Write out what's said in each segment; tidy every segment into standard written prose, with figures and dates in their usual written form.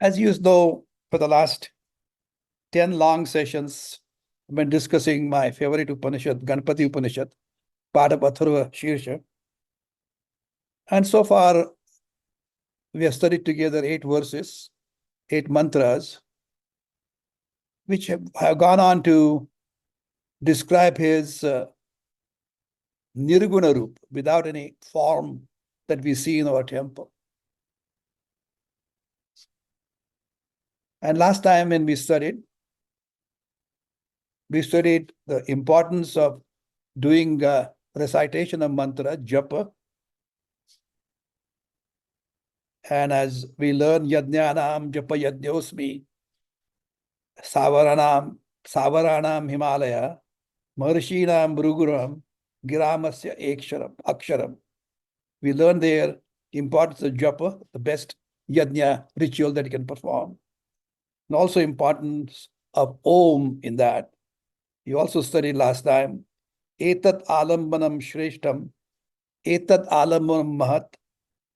As you know, for the last 10 long sessions, I've been discussing my favorite Upanishad, Ganapati Upanishad, part of Atharva Shirsha. And so far, we have studied together 8 verses, 8 mantras, which have gone on to describe his Nirguna Rup, without any form that we see in our temple. And last time when we studied the importance of doing recitation of mantra, japa. And as we learn, yajnanam japa yajñosmi, savaranam Himalaya, maharshinam bhruguram, giramasya aksharam. We learn there the importance of japa, the best yajna ritual that you can perform. And also importance of Om in that. You also studied last time, etat alambanam shreshtam, etat alambanam mahat,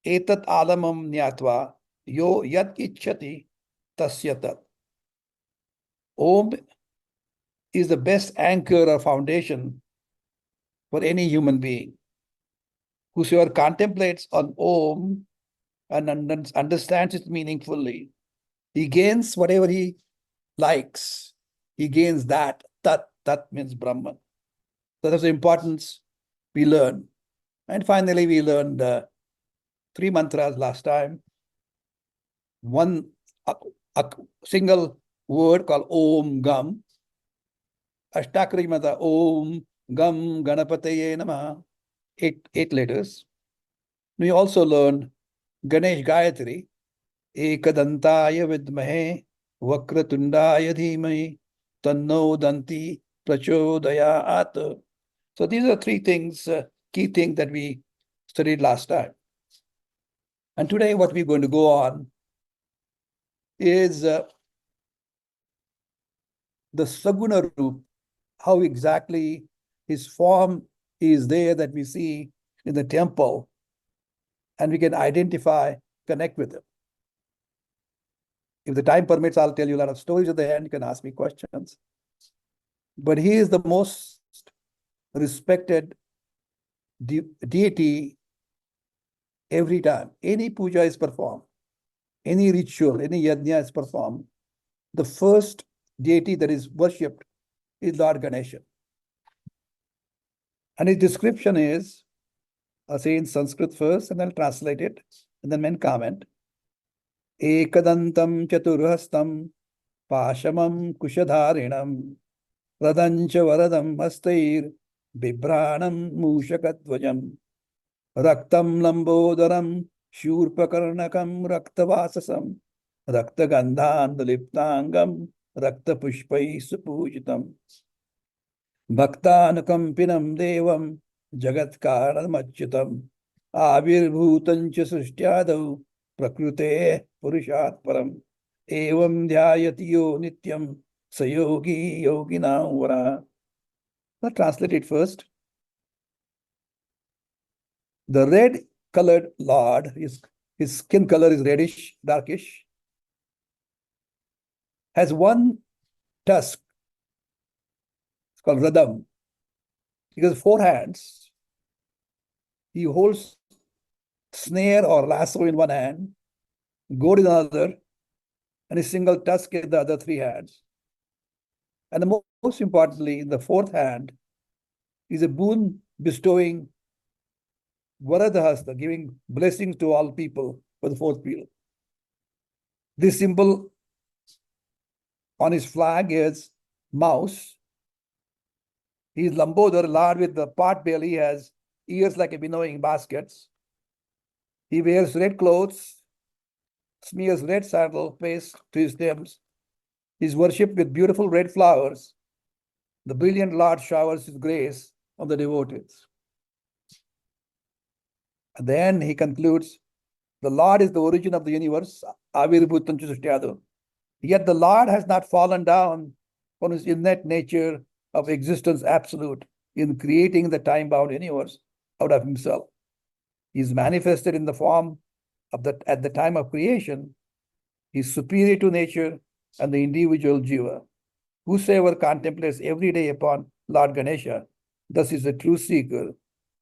etat alamam nyatva, yo yat ichchati tasya tat. Om is the best anchor or foundation for any human being. Whosoever contemplates on Om and understands its meaning fully, he gains whatever he likes. He gains that. Tat means Brahman. So that's the importance we learn. And finally, we learned 3 mantras last time. One a single word called Om Gam. Ashtakari mantra, Om Gam Ganapataye Namaha. 8 letters. We also learned Ganesh Gayatri. Ekadantaya vidmahe vakratundaya dhimai tanno danti prachodayat. So these are 3 things, key things that we studied last time. And today what we're going to go on is the Saguna Rupa, how exactly his form is there that we see in the temple, and we can identify, connect with him. If the time permits, I'll tell you a lot of stories at the end. You can ask me questions. But he is the most respected deity every time. Any puja is performed, any ritual, any yajna is performed. The first deity that is worshipped is Lord Ganesha. And his description is, I'll say in Sanskrit first, and I'll translate it, and then men comment. Ekadantam chaturhastam pashamam kushadharinam radancha varadam hastair bibranam mushakadvajam raktam lambodaram shurpakarnakam raktavasasam raktagandhandaliptangam raktapushpai supujitam bhaktanukampinam devam jagatkaranamachyutam avirbhutancha srishtyaadau prakrute purushat param evam dhyayati yo nityam sayogi yoginam vara. Let's translate it first. The red colored Lord, his skin color is reddish, darkish, has one tusk. It's called Radam. He has 4 hands. He holds snare or lasso in one hand, goad in another, and a single tusk in the other 3 hands. And the most importantly, in the 4th hand is a boon bestowing Varadahasta, giving blessings to all people for the 4th period. This symbol on his flag is mouse. He is Lambodar, Lord with the pot belly. He has ears like a winnowing baskets. He wears red clothes, smears red sandal paste to his stems. He is worshipped with beautiful red flowers. The brilliant Lord showers his grace on the devotees. And then he concludes, the Lord is the origin of the universe, avirbhutancha srishtyaadau. Yet the Lord has not fallen down from his innate nature of existence absolute in creating the time-bound universe out of himself. He is manifested in the form of at the time of creation, He is superior to nature and the individual jiva. Whosoever contemplates every day upon Lord Ganesha, thus is a true seeker.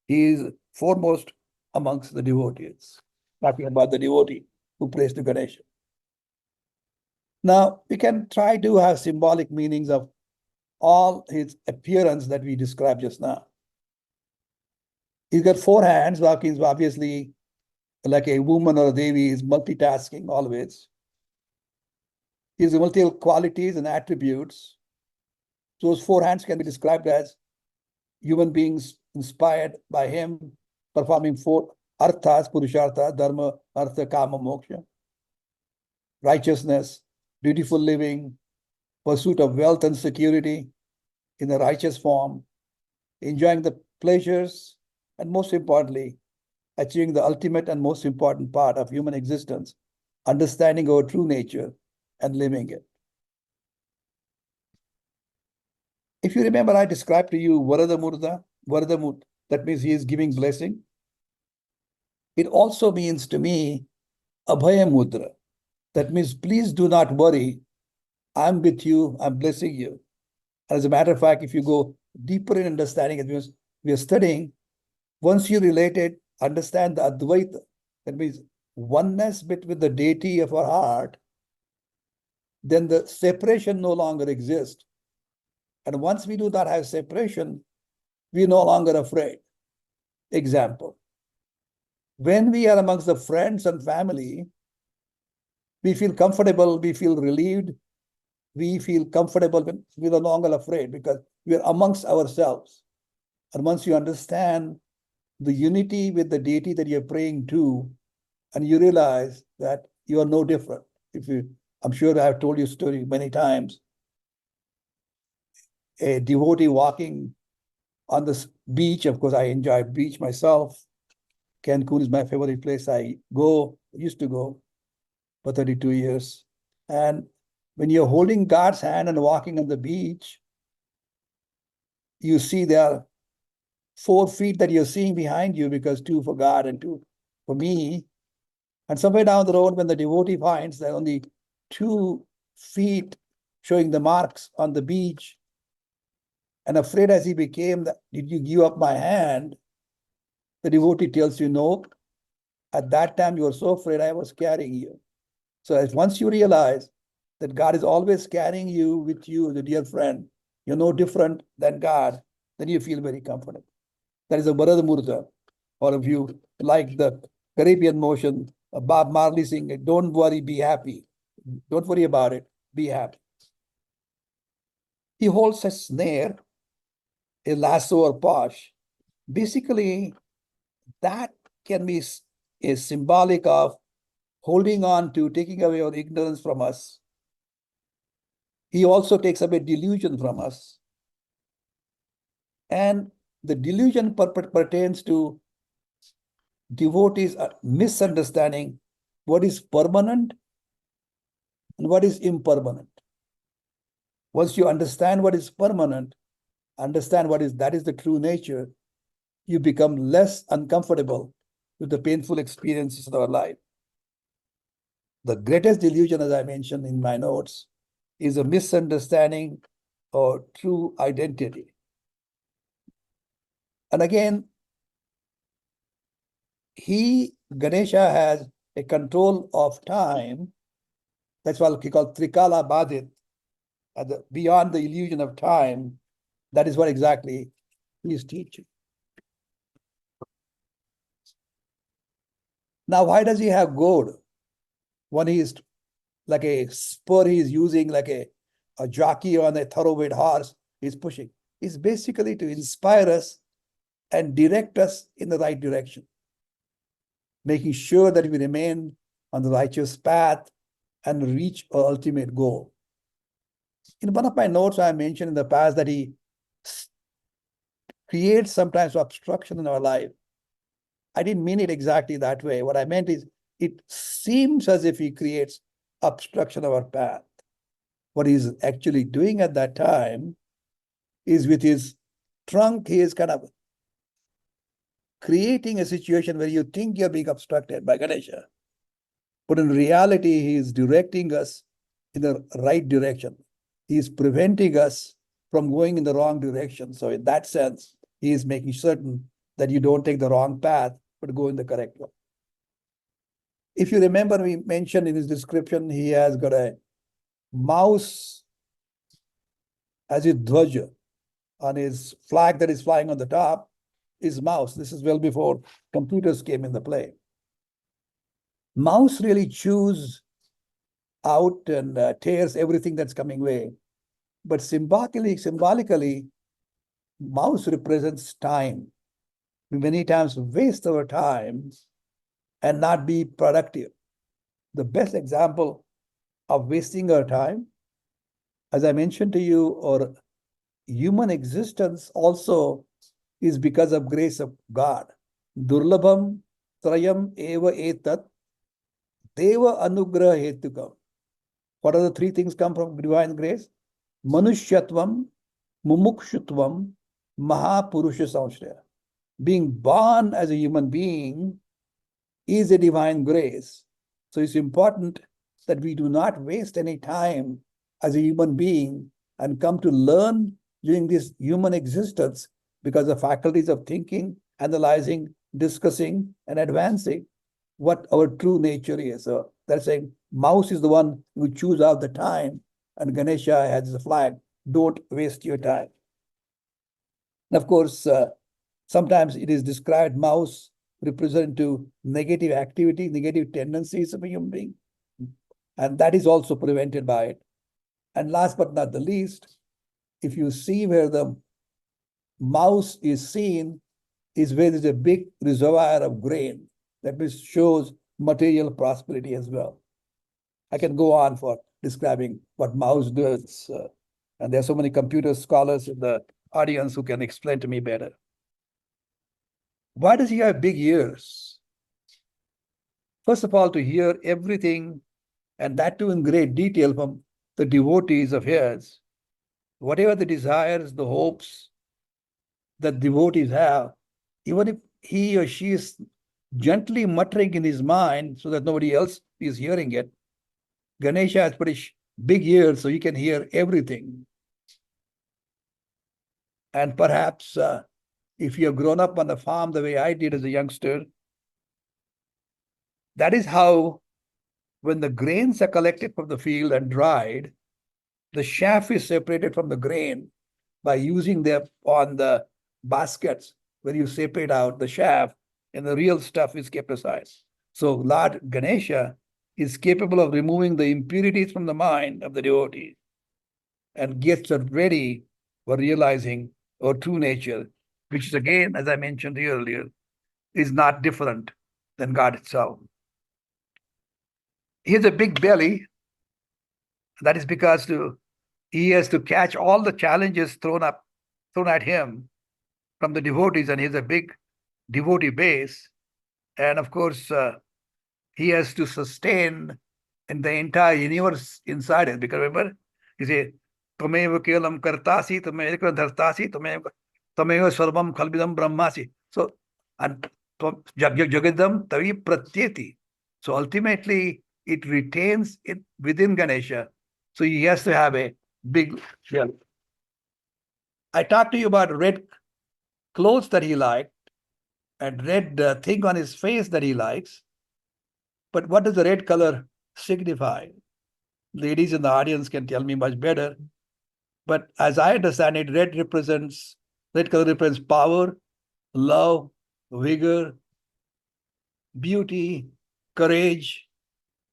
He is foremost amongst the devotees. Talking about the devotee who prays to Ganesha. Now, we can try to have symbolic meanings of all his appearance that we described just now. He's got four hands, walking obviously like a woman or a devi, is multitasking always. He has multiple qualities and attributes. Those four hands can be described as human beings inspired by him, performing four arthas, purushartha, dharma, artha, kama, moksha. Righteousness, beautiful living, pursuit of wealth and security in a righteous form, enjoying the pleasures, and most importantly, achieving the ultimate and most important part of human existence, understanding our true nature and living it. If you remember, I described to you Varadamurta, that means he is giving blessing. It also means to me Abhaya Mudra. That means please do not worry. I'm with you, I'm blessing you. As a matter of fact, if you go deeper in understanding it, because we are studying, once you relate it, understand the Advaita, that means oneness between the deity of our heart, then the separation no longer exists. And once we do not have separation, we're no longer afraid. Example, when we are amongst the friends and family, we feel comfortable, we feel relieved, we feel comfortable, we're no longer afraid because we're amongst ourselves. And once you understand the unity with the deity that you're praying to, and you realize that you are no different. I'm sure I've told you a story many times. A devotee walking on the beach, of course, I enjoy beach myself. Cancun is my favorite place. Used to go for 32 years. And when you're holding God's hand and walking on the beach, you see there are 4 feet that you're seeing behind you because 2 for God and 2 for me. And somewhere down the road, when the devotee finds that only 2 feet showing the marks on the beach, and afraid as he became, did you give up my hand? The devotee tells you, no, at that time you were so afraid I was carrying you. So as once you realize that God is always carrying you with you, the dear friend, you're no different than God, then you feel very comfortable. That is a Varadamurta. Or if you like the Caribbean motion, Bob Marley singing, don't worry, be happy. Don't worry about it, be happy. He holds a snare, a lasso or posh. Basically, that can be a symbolic of holding on to, taking away our ignorance from us. He also takes away delusion from us. And the delusion pertains to devotees misunderstanding what is permanent and what is impermanent. Once you understand what is permanent, understand that is the true nature, you become less uncomfortable with the painful experiences of our life. The greatest delusion, as I mentioned in my notes, is a misunderstanding of true identity. And again, Ganesha has a control of time. That's what he called Trikala Badit, beyond the illusion of time. That is what exactly he is teaching. Now, why does he have goad? When he is like a spur, he is using like a jockey on a thoroughbred horse, he's pushing. It's basically to inspire us and direct us in the right direction, making sure that we remain on the righteous path and reach our ultimate goal. In one of my notes, I mentioned in the past that he creates sometimes obstruction in our life. I didn't mean it exactly that way. What I meant is it seems as if he creates obstruction of our path. What he's actually doing at that time is with his trunk, he is kind of creating a situation where you think you're being obstructed by Ganesha. But in reality, he is directing us in the right direction. He is preventing us from going in the wrong direction. So in that sense, he is making certain that you don't take the wrong path, but go in the correct one. If you remember, we mentioned in his description, he has got a mouse as his dhwaja. On his flag that is flying on the top is mouse. This is well before computers came in the play. Mouse really chews out and tears everything that's coming way. But symbolically, mouse represents time. We many times waste our time and not be productive. The best example of wasting our time, as I mentioned to you, or human existence also is because of grace of God. Durlabham trayam eva etat deva anugraha hetukam. What are the three things come from divine grace? Manushyatvam, mumukshutvam, mahapurusha samshraya. Being born as a human being is a divine grace. So it's important that we do not waste any time as a human being and come to learn during this human existence, because the faculties of thinking, analyzing, discussing, and advancing what our true nature is. So they're saying mouse is the one who chews out the time, and Ganesha has the flag. Don't waste your time. And of course, sometimes it is described mouse represent to negative activity, negative tendencies of a human being. And that is also prevented by it. And last but not the least, if you see where the mouse is seen, is where there's a big reservoir of grain. That shows material prosperity as well. I can go on for describing what mouse does. And there are so many computer scholars in the audience who can explain to me better. Why does he have big ears? First of all, to hear everything, and that too in great detail from the devotees of his. Whatever the desires, the hopes that devotees have, even if he or she is gently muttering in his mind so that nobody else is hearing it, Ganesha has pretty big ears, so he can hear everything. And perhaps if you have grown up on a farm the way I did as a youngster, that is how, when the grains are collected from the field and dried, the chaff is separated from the grain by using them on the baskets where you separate out the chaff and the real stuff is kept aside. So Lord Ganesha is capable of removing the impurities from the mind of the devotee and gets us ready for realizing our true nature, which is again, as I mentioned earlier, is not different than God itself. He has a big belly. That is because he has to catch all the challenges thrown at him from the devotees, and he has a big devotee base. And of course, he has to sustain in the entire universe inside it. Because remember, he says, Tamev kevalam kartasi, tamev dhartasi, tamev sarvam khalbidam brahmasi. So, and jagadam tavi pratyeti. So ultimately, it retains it within Ganesha. So he has to have a big shell. I talked to you about red clothes that he liked and red thing on his face that he likes. But what does the red color signify? Ladies in the audience can tell me much better. But as I understand it, red color represents power, love, vigor, beauty, courage.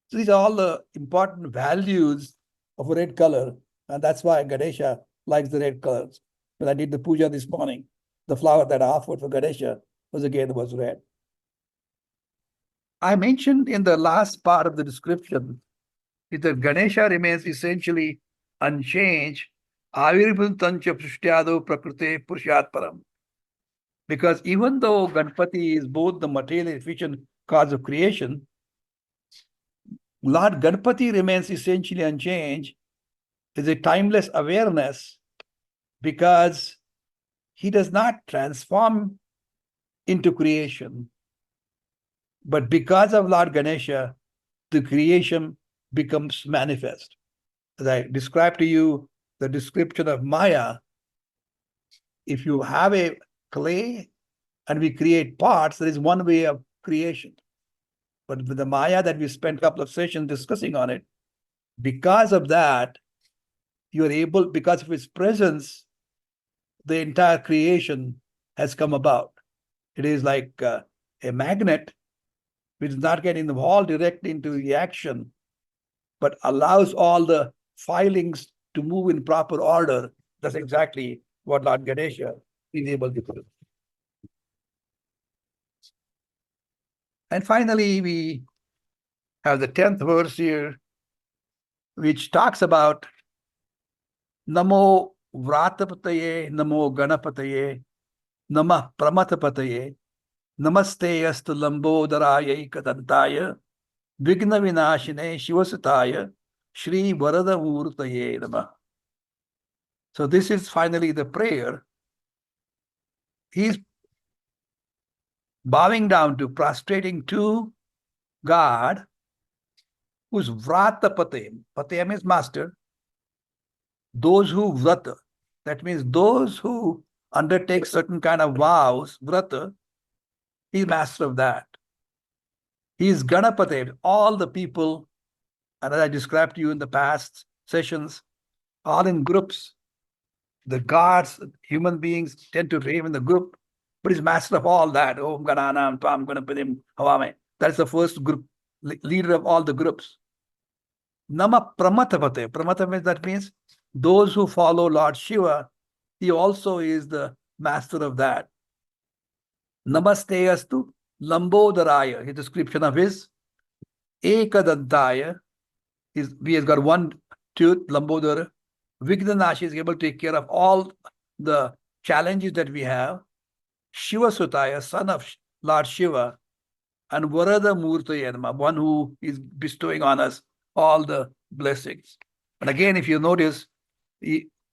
So these are all the important values of a red color. And that's why Ganesha likes the red colors. When I did the puja this morning, the flower that I offered for Ganesha was red. I mentioned in the last part of the description that Ganesha remains essentially unchanged. Avirbantancha prishtyado prakrute purshat param. Because even though Ganapati is both the material and efficient cause of creation, Lord Ganapati remains essentially unchanged. Is a timeless awareness because he does not transform into creation. But because of Lord Ganesha, the creation becomes manifest. As I described to you the description of Maya, if you have a clay and we create parts, there is one way of creation. But with the Maya that we spent a couple of sessions discussing on it, because of that, you are able, because of its presence, the entire creation has come about. It is like a magnet which is not getting involved directly into the action, but allows all the filings to move in proper order. That's exactly what Lord Ganesha is able to do. And finally, we have the 10th verse here, which talks about Namo Vratapataye, Namo Ganapataye, Namah Pramatapataye, Namaste Astu Lambodaraye Kadantaya, Vigna Vinashine Shivasutaya, Shri Varada Murtaye Namah. So this is finally the prayer. He's bowing down to, prostrating to God, who's Vratapatayam. Patayam is master. Those who vrata, that means those who undertake certain kind of vows, vrata, he's master of that. He's Ganapati, all the people, and as I described to you in the past sessions, all in groups. The gods, human beings tend to rave in the group, but he's master of all that. Om Gananam, Pam Ganapadim, Havame. That's the first group, leader of all the groups. Nama Pramatapate. Pramatapate, that means those who follow Lord Shiva, he also is the master of that. Namaste astu Lambodharaya, his description of his Ekadantaya. He has got one tooth, Lambodhara. Vigdanashi is able to take care of all the challenges that we have. Shiva Sutaya, son of Lord Shiva, and Varada Murtaya, one who is bestowing on us all the blessings. And again, if you notice,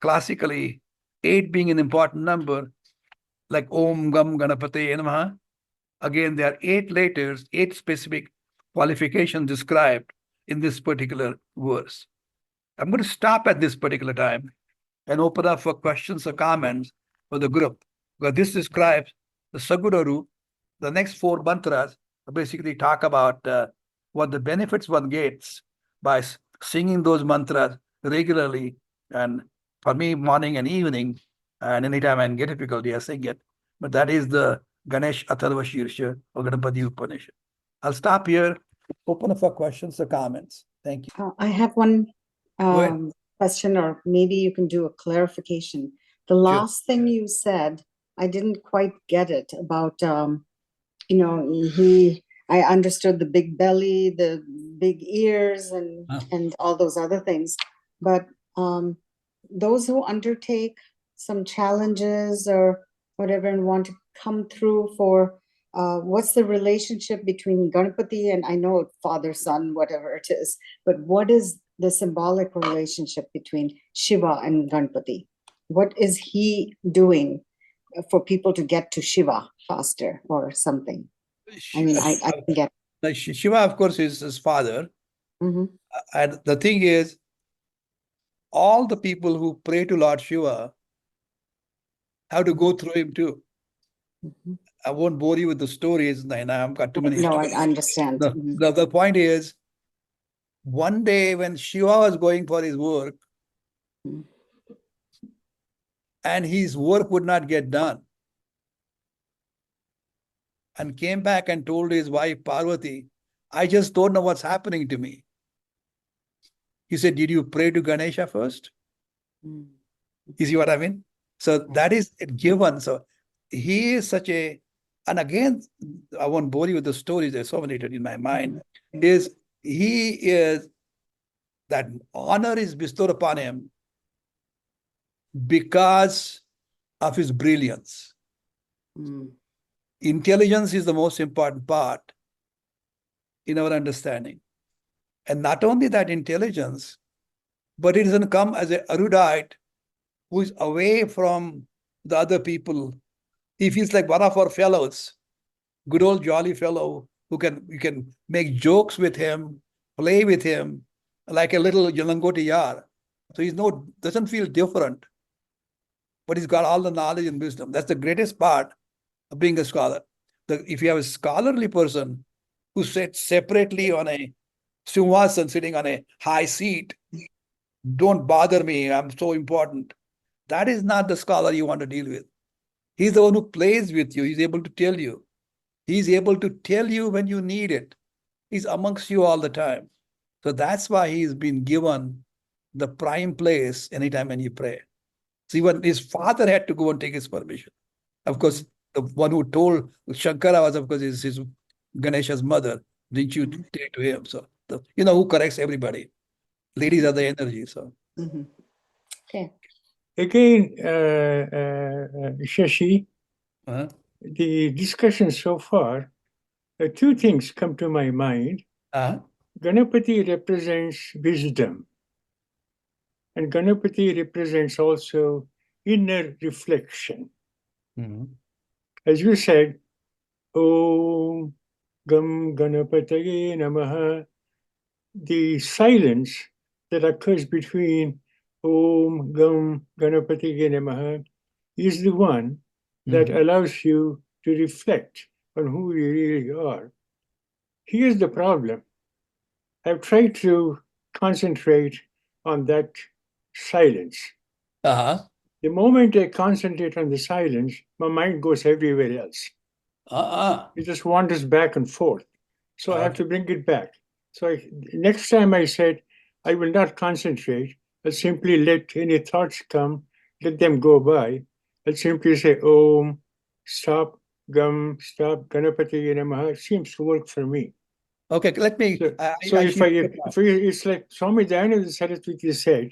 classically, 8 being an important number, like Om Gam Ganapate Namaha, again, there are 8 letters, 8 specific qualifications described in this particular verse. I'm going to stop at this particular time and open up for questions or comments for the group, because this describes the Sagun Rupa. The next 4 mantras basically talk about what the benefits one gets by singing those mantras regularly. And for me, morning and evening, and anytime I get difficulty, I sing it. But that is the Ganesh Atharva Shirsha or Ganapati Upanishad. I'll stop here, open up for questions or comments. Thank you. I have one Go ahead. question, or maybe you can do a clarification. The Sure. last thing you said, I didn't quite get it about, you know, I understood the big belly, the big ears, and all those other things. But those who undertake some challenges or whatever and want to come through for, what's the relationship between Ganapati and, I know father, son, whatever it is, but what is the symbolic relationship between Shiva and Ganapati? What is he doing for people to get to Shiva faster or something? I mean, I can get. Like Shiva, of course, is his father. Mhm. And the thing is, all the people who pray to Lord Shiva have to go through him too. Mhm. I won't bore you with the stories, and I've got too many. No, I understand. The point is, one day when Shiva was going for his work, Mhm. and his work would not get done, and came back and told his wife Parvati, I just don't know what's happening to me. He said, did you pray to Ganesha first? Mhm. You see what I mean? So that is given. So he is such a, and again, I won't bore you with the stories, there's so many in my mind, is he is, that honor is bestowed upon him because of his brilliance. Mhm. Intelligence is the most important part in our understanding. And not only that intelligence, but it doesn't come as an erudite who is away from the other people. He feels like one of our fellows, good old jolly fellow who can, you can make jokes with him, play with him like a little Langoti Yar. So doesn't feel different, but he's got all the knowledge and wisdom. That's the greatest part of being a scholar. If you have a scholarly person who sits separately on a simhasan, sitting on a high seat, don't bother me, I'm so important. That is not the scholar you want to deal with. He's the one who plays with you. He's able to tell you. He's able to tell you when you need it. He's amongst you all the time. So that's why he's been given the prime place anytime when you pray. See, when his father had to go and take his permission. Of course, the one who told Shankara was, of course, his Ganesha's mother. Didn't you take to him? So, who corrects everybody? Ladies are the energy. So, Okay. Again, Shashi, uh-huh. the discussion so far, two things come to my mind. Uh-huh. Ganapati represents wisdom, and Ganapati represents also inner reflection. Mm-hmm. As you said, Om Gam Ganapataye Namaha, the silence that occurs between Om Gam Ganapataye Namaha is the one that allows you to reflect on who you really are. Here's the problem. I've tried to concentrate on that silence. Uh-huh. The moment I concentrate on the silence, my mind goes everywhere else. It just wanders back and forth. So I have to bring it back. So next time I said, I will not concentrate. I'll simply let any thoughts come, let them go by. I'll simply say, Om, stop, Ganapati Namaha. It seems to work for me. Okay, let me. So if it's like Swami Dayananda Saraswati said,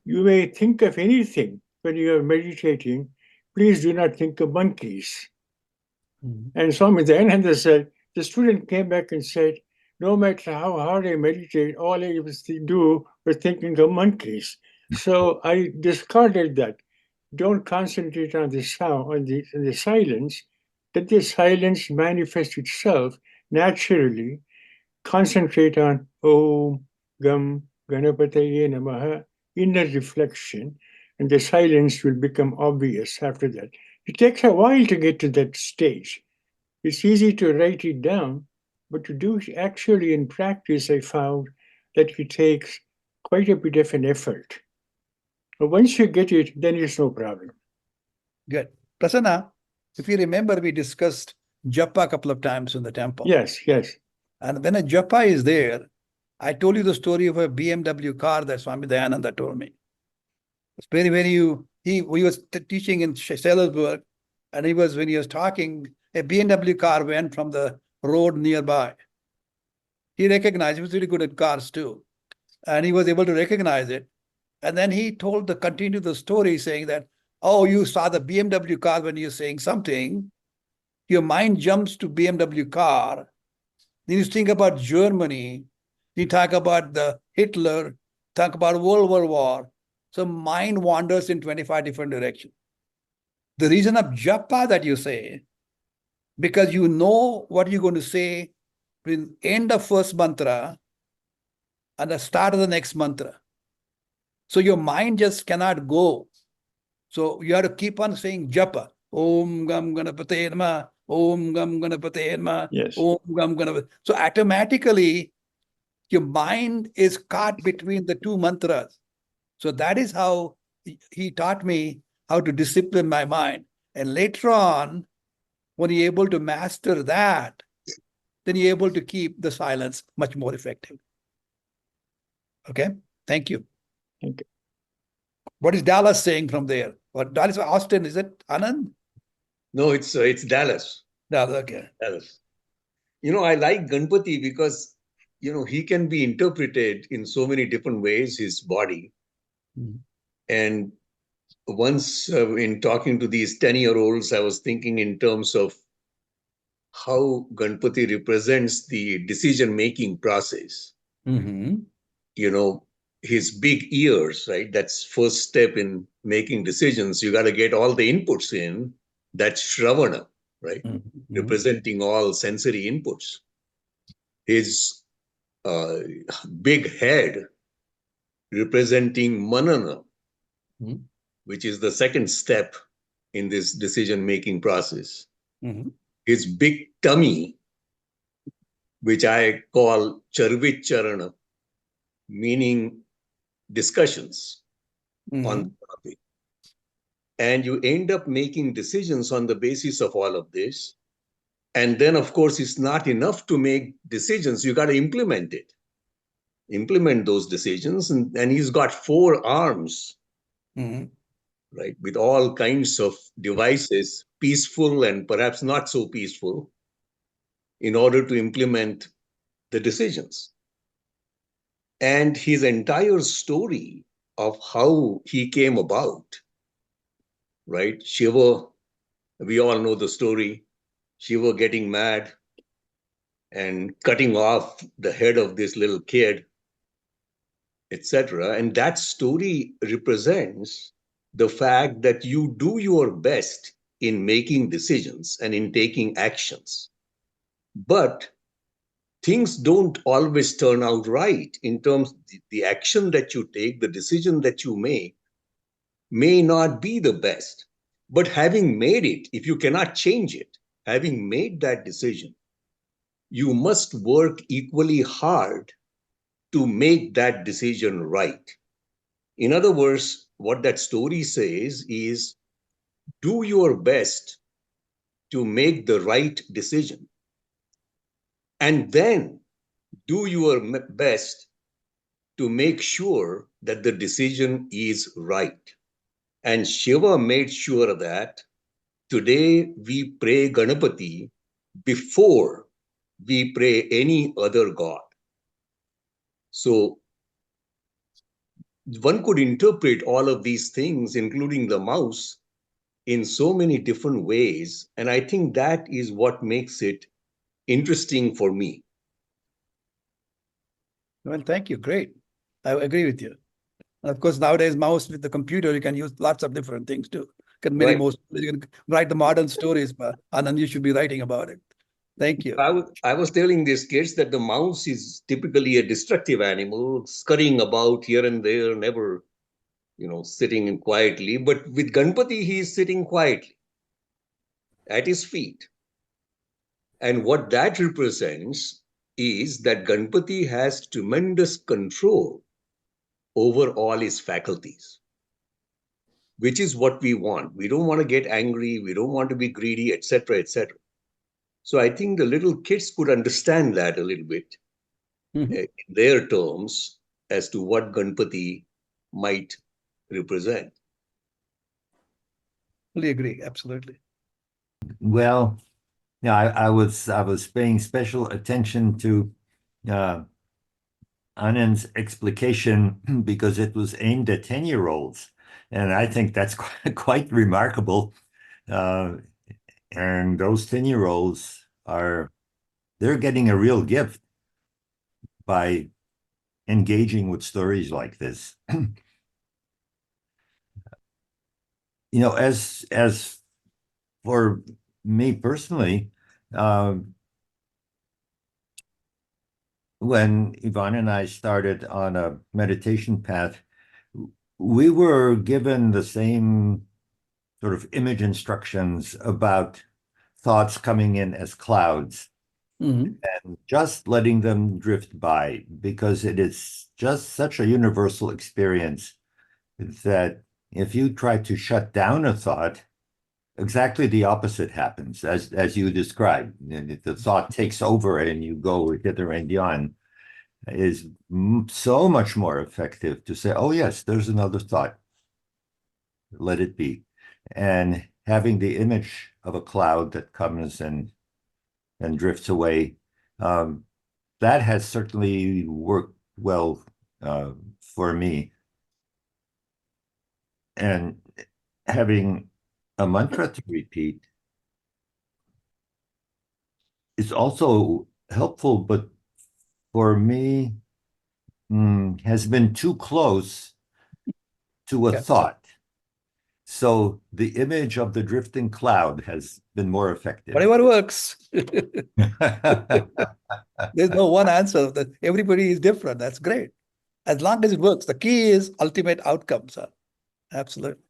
you may think of anything when you are meditating. Please do not think of monkeys. And Swami Dayananda said, the student came back and said, no matter how hard I meditate, all I was to do was thinking of monkeys. So I discarded that. Don't concentrate on the sound, on the silence. Let the silence manifest itself naturally. Concentrate on Om Gam Ganapataye Namaha, inner reflection, and the silence will become obvious after that. It takes a while to get to that stage. It's easy to write it down, but to do it actually in practice, I found that it takes quite a bit of an effort. But once you get it, then it's no problem. Good. Prasanna, if you remember, we discussed japa a couple of times in the temple. Yes. And when a japa is there, I told you the story of a BMW car that Swami Dayananda told me. It's he was teaching in Salisbury, and when he was talking, a BMW car went from the road nearby. He recognized, he was really good at cars too. And he was able to recognize it. And then he continued the story saying that, oh, you saw the BMW car when you're saying something, your mind jumps to BMW car. Then you think about Germany, you talk about the Hitler, talk about World War. So mind wanders in 25 different directions. The reason of japa that you say, because you know what you're going to say between end of first mantra and the start of the next mantra. So your mind just cannot go. So you have to keep on saying japa. Om Gam Ganapate Namaha, Om Gam Ganapate Namaha, Yes. Om Gam Ganapate. So automatically, your mind is caught between the two mantras. So that is how he taught me how to discipline my mind. And later on, when you're able to master that, then you're able to keep the silence much more effective. Okay? Thank you. Thank you. What is Dallas saying from there? Or Dallas, Austin, is it Anand? No, it's Dallas. Dallas, okay. Dallas. I like Ganpati because, he can be interpreted in so many different ways, his body. And once in talking to these 10-year-olds, I was thinking in terms of how Ganpati represents the decision-making process. His big ears, right? That's first step in making decisions. You got to get all the inputs in. That's Shravana, right? Representing all sensory inputs. His big head representing manana, which is the second step in this decision-making process. His big tummy, which I call charvit charana, meaning discussions on the topic. And you end up making decisions on the basis of all of this. And then, of course, it's not enough to make decisions. You got to implement it. Implement those decisions. And he's got 4 arms, right, with all kinds of devices, peaceful and perhaps not so peaceful, in order to implement the decisions. And his entire story of how he came about, right? Shiva, we all know the story. Shiva getting mad and cutting off the head of this little kid, etc. And that story represents the fact that you do your best in making decisions and in taking actions. But things don't always turn out right in terms of the action that you take, the decision that you make may not be the best. But having made it, if you cannot change it, having made that decision, you must work equally hard to make that decision right. In other words, what that story says is do your best to make the right decision. And then do your best to make sure that the decision is right. And Shiva made sure that today we pray Ganapati before we pray any other god. So one could interpret all of these things, including the mouse, in so many different ways. And I think that is what makes it interesting for me. Well, thank you. Great. I agree with you. And of course, nowadays, mouse with the computer, you can use lots of different things too. You can write the modern stories, but Anand, you should be writing about it. Thank you. I was telling these kids that the mouse is typically a destructive animal, scurrying about here and there, never, sitting quietly. But with Ganpati, he is sitting quietly at his feet. And what that represents is that Ganpati has tremendous control over all his faculties, which is what we want. We don't want to get angry. We don't want to be greedy, etc., etc. So I think the little kids could understand that a little bit in their terms as to what Ganpati might represent. Fully agree. Absolutely. Well, yeah, I was paying special attention to Anand's explication because it was aimed at 10-year-olds, and I think that's quite remarkable. And those 10-year-olds they're getting a real gift by engaging with stories like this. As for me personally, when Yvonne and I started on a meditation path, we were given the same sort of image instructions about thoughts coming in as clouds and just letting them drift by, because it is just such a universal experience that if you try to shut down a thought, exactly the opposite happens, as you described. The thought takes over and you go hither and yon. Is so much more effective to say, oh yes, there's another thought, let it be. And having the image of a cloud that comes and drifts away, that has certainly worked well for me. And having a mantra to repeat is also helpful, but for me, has been too close to a thought. So the image of the drifting cloud has been more effective. Whatever works. There's no one answer. Everybody is different. That's great. As long as it works. The key is ultimate outcome, sir. Absolutely.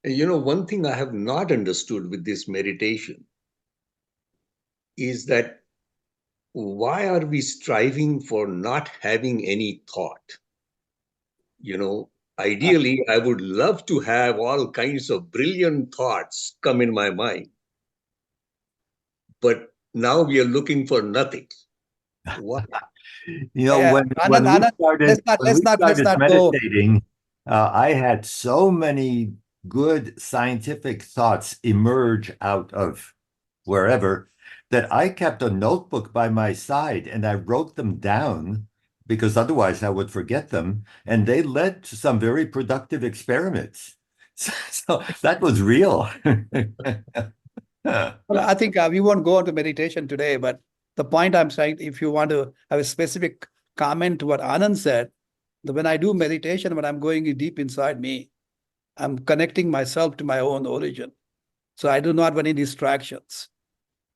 You know, one thing I have not understood with this meditation is that why are we striving for not having any thought? You know, ideally, I would love to have all kinds of brilliant thoughts come in my mind. But now we are looking for nothing. Why? You know, Yeah, when we Anand, started, let's not go. meditating, I had so many good scientific thoughts emerge out of wherever that I kept a notebook by my side and I wrote them down because otherwise I would forget them. And they led to some very productive experiments. So that was real. Well, I think we won't go into meditation today, but the point I'm saying, if you want to have a specific comment to what Anand said, that when I do meditation, when I'm going deep inside me, I'm connecting myself to my own origin. So I do not want any distractions.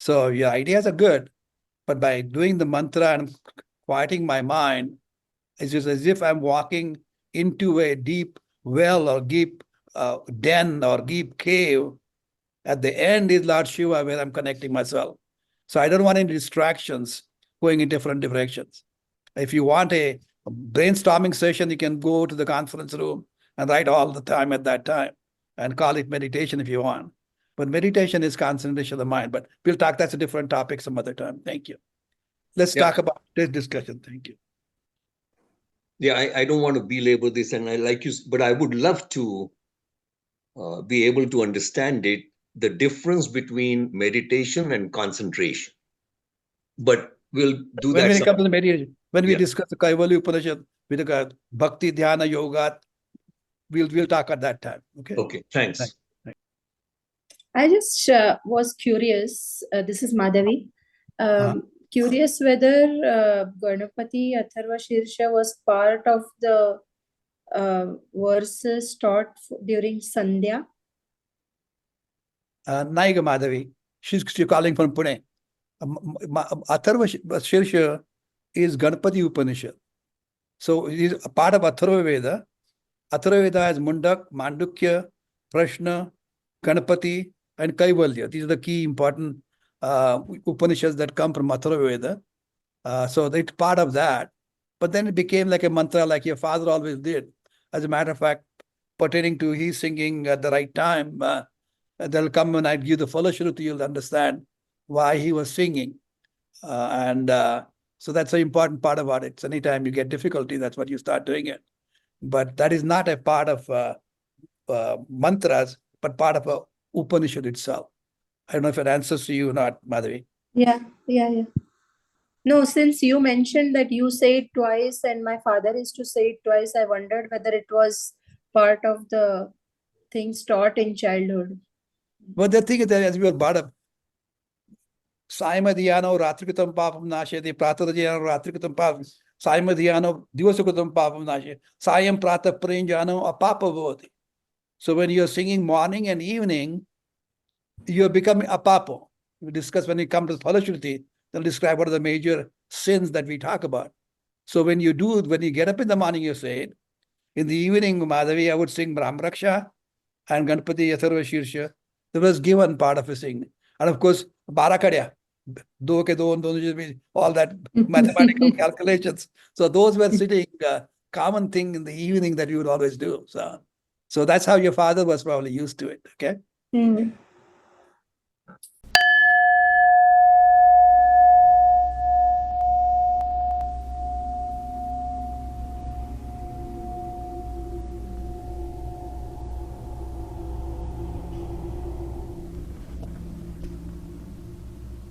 So your ideas are good, but by doing the mantra and quieting my mind, it's just as if I'm walking into a deep well or deep den or deep cave. At the end is Lord Shiva, where I'm connecting myself. So I don't want any distractions going in different directions. If you want a brainstorming session, you can go to the conference room and write all the time at that time and call it meditation if you want. But meditation is concentration of the mind. But we'll talk, that's a different topic some other time. Thank you. Let's talk about this discussion. Thank you. Yeah, I don't want to belabor this, and I like you, but I would love to be able to understand it, the difference between meditation and concentration. But we'll do When that. it comes to the meditation, when we Yeah. discuss the Kaivalya Upanishad with the Bhakti Dhyana Yoga, we'll talk at that time. Okay. Okay, thanks. Right. I just was curious. This is Madhavi. Curious whether Ganapati Atharva Shirsha was part of the verses taught during Sandhya. Naiga Madhavi, she's calling from Pune. Atharva Shirsha is Ganapati Upanishad. So it is a part of Atharva Veda. Atharva Veda has Mundak, Mandukya, Prashna, Ganapati, and Kaivalya. These are the key important Upanishads that come from Atharva Veda. So it's part of that. But then it became like a mantra, like your father always did. As a matter of fact, pertaining to his singing at the right time, they'll come when I give the fellowship to you'll understand why he was singing. So that's an important part about it. So anytime you get difficulty, that's what you start doing it. But that is not a part of mantras, but part of a Upanishad itself. I don't know if it answers to you or not, Madhavi. Yeah. No, since you mentioned that you say it twice and my father is to say it twice, I wondered whether it was part of the things taught in childhood. But the thing is that as we were brought up, Saimadhyano Ratrikutam Papam Nasheti, Pratadhyano Ratrikutam Papam, Saimadhyano Divasukutam Papam Nasheti, Sayam Prata Pranjano Apapa Voti. So when you're singing morning and evening, you're becoming apapa. We discuss when we come to Phalashruti, they'll describe what are the major sins that we talk about. So when you get up in the morning, you say it. In the evening, Madhavi, I would sing Brahmraksha and Ganapati Atharva Shirsha. That was given part of a singing. And of course, Barakadya, all that mathematical calculations. So those were sitting common thing in the evening that you would always do. So that's how your father was probably used to it. Okay.